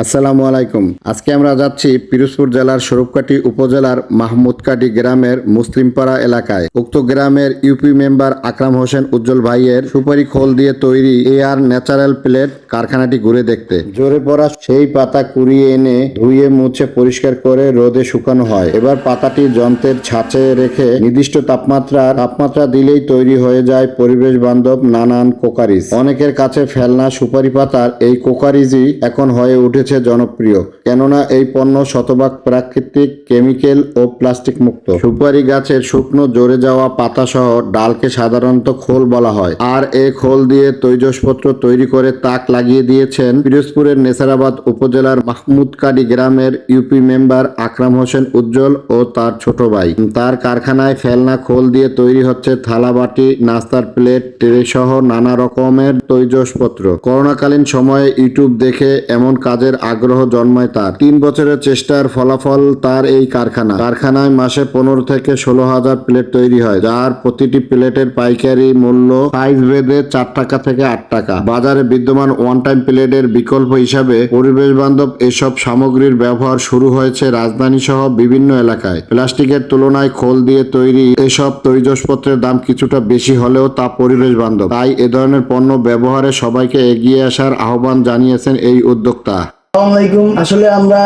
আসসালামু আলাইকুম। আজকে আমরা যাচ্ছি পিরোজপুর জেলার স্বরূপকাঠি উপজেলার মাহমুদকাঠি গ্রামের মুসলিমপাড়া এলাকায়। উক্ত গ্রামের ইউপি মেম্বার আকরাম হোসেন উজ্জ্বল ভাইয়ের সুপারি খোল দিয়ে তৈরি এআর ন্যাচারাল প্লেট কারখানাটি ঘুরে দেখতে। জোরে পড়া সেই পাতা কুড়িয়ে এনে ধুয়ে মুছে পরিষ্কার করে রোদে শুকানো হয়। এবার পাতাটি যন্ত্রের ছাঁচে রেখে নির্দিষ্ট তাপমাত্রা দিলেই তৈরি হয়ে যায় পরিবেশ বান্ধব নানান কোকারিজ। অনেকের কাছে ফেলনা সুপারি পাতার এই কোকারিজই এখন হয়ে উঠেছে জনপ্রিয়, কেননা এই পণ্য শতভাগ প্রাকৃতিক, কেমিক্যাল ও প্লাস্টিক মুক্ত। সুপারি গাছের শুকনো জড়ে যাওয়া পাতা সহ ডালকে সাধারণত খোল বলা হয়, আর এই খোল দিয়ে তৈজসপত্র তৈরি করে তাক লাগিয়ে দিয়েছেন পিরোজপুরের নেসারাবাদ উপজেলার মাহমুদকাঠি গ্রামের ইউপি মেম্বার আকরাম হোসেন উজ্জ্বল ও তার ছোট ভাই। তার কারখানায় ফেলনা খোল দিয়ে তৈরি হচ্ছে থালা বাটি, নাস্তার প্লেট, ট্রে সহ নানা রকমের তৈজসপত্র। করোনাকালীন সময়ে ইউটিউব দেখে এমন কাজের আগ্রহ জন্মায় তার। 3 বছরের চেষ্টার ফলাফল তার এই কারখানায় মাসে 15 থেকে 16,000 প্লেট তৈরি হয়, যার প্রতিটি প্লেটের পাইকারি মূল্য সাইজ ভেদে 4 টাকা থেকে 8 টাকা। বাজারে বিদ্যমান ওয়ান টাইম প্লেটের বিকল্প হিসাবে পরিবেশ বান্ধব এসব সামগ্রীর ব্যবহার শুরু হয়েছে রাজধানী সহ বিভিন্ন এলাকায়। প্লাস্টিকের তুলনায় খোল দিয়ে তৈরি এসব তৈজসপত্রের দাম কিছুটা বেশি হলেও তা পরিবেশ বান্ধব। তাই এ ধরনের পণ্য ব্যবহারে সবাইকে এগিয়ে আসার আহ্বান জানিয়েছেন এই উদ্যোক্তা। আসসালামু আলাইকুম। আসলে আমরা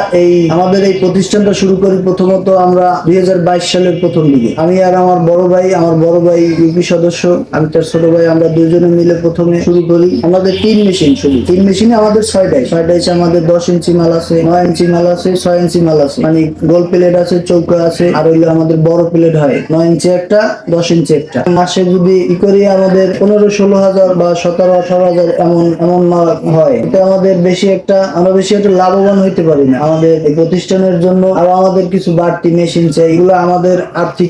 আমাদের এই প্রতিষ্ঠানটা শুরু করি প্রথমত আমরা 2022 সালের প্রথম দিকে। আমি আর আমার বড় ভাই ইউপি সদস্য, আমি তার ছোট ভাই, আমরা দুজনে মিলে প্রথমে শুরু করি। আমাদের 3 মেশিন, শুধু 3 মেশিনে আমাদের 6টাই আমাদের 10 ইঞ্চি মাল আছে, 9 ইঞ্চি মাল আছে, 6 ইঞ্চি মাল আছে, মানে গোল প্লেট আছে, চৌকা আছে, আর হইলো আমাদের বড় প্লেট হয় 9 ইঞ্চি একটা, 10 ইঞ্চি একটা। মাসে যদি করি আমাদের 15-16 হাজার বা 17-18 হাজার এমন মাল হয়। এটা আমাদের আমরা বেশি একটা লাভবান হইতে পারি না আমাদের এই প্রতিষ্ঠানের জন্য। আর আমাদের কিছু বাড়তি মেশিন চাই, এগুলো আমাদের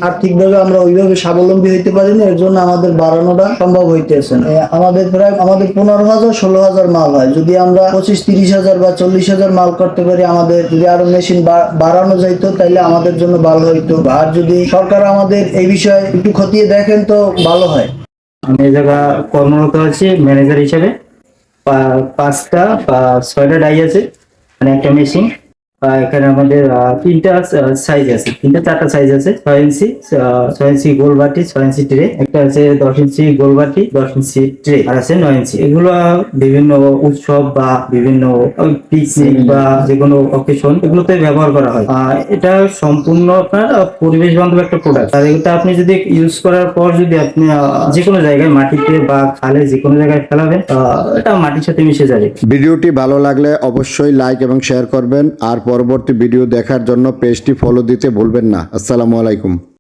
আর্থিকভাবে আমরা ওইভাবে স্বাবলম্বী হইতে পারি না, এর জন্য আমাদের বাড়ানোটা সম্ভব হইতেছে না। আমাদের 15,000-16,000 মাল হয়। যদি আমরা 25-30 হাজার বা 40 হাজার মাল করতে পারি, আমাদের যদি আরো মেশিন বাড়ানো যাইতো তাহলে আমাদের জন্য ভালো হইতো। আর যদি সরকার আমাদের এই বিষয়ে একটু খতিয়ে দেখেন তো ভালো হয়। আমি এই জায়গা কর্মরত আছি ম্যানেজার হিসেবে। 5টা বা 6টা ডাই আছে, মানে একটা মেশিন। এখানে আমাদের 3টা সাইজ আছে, 3-4টা সাইজ আছে। 6 ইঞ্চি গোল বাটি, 6 ইঞ্চি ট্রে, একটা আছে 10 ইঞ্চি গোল বাটি, 10 ইঞ্চি ট্রে, আর আছে 9 ইঞ্চি। এগুলো বিভিন্ন উৎসব বা বিভিন্ন পিকনিক বা যে কোনো অকেশন এগুলোতে ব্যবহার করা হয়। এটা সম্পূর্ণ আপনার পরিবেশ বান্ধব একটা প্রোডাক্ট। আর এটা আপনি যদি ইউজ করার পর যদি আপনি যে কোনো জায়গায় মাটিতে বা খালে যে কোনো জায়গায় ফেলাবেন, এটা মাটির সাথে মিশে যাবে। ভিডিওটি ভালো লাগলে অবশ্যই লাইক এবং শেয়ার করবেন, আর পরবর্তী ভিডিও দেখার জন্য পেজটি ফলো দিতে ভুলবেন না। আসসালামু আলাইকুম।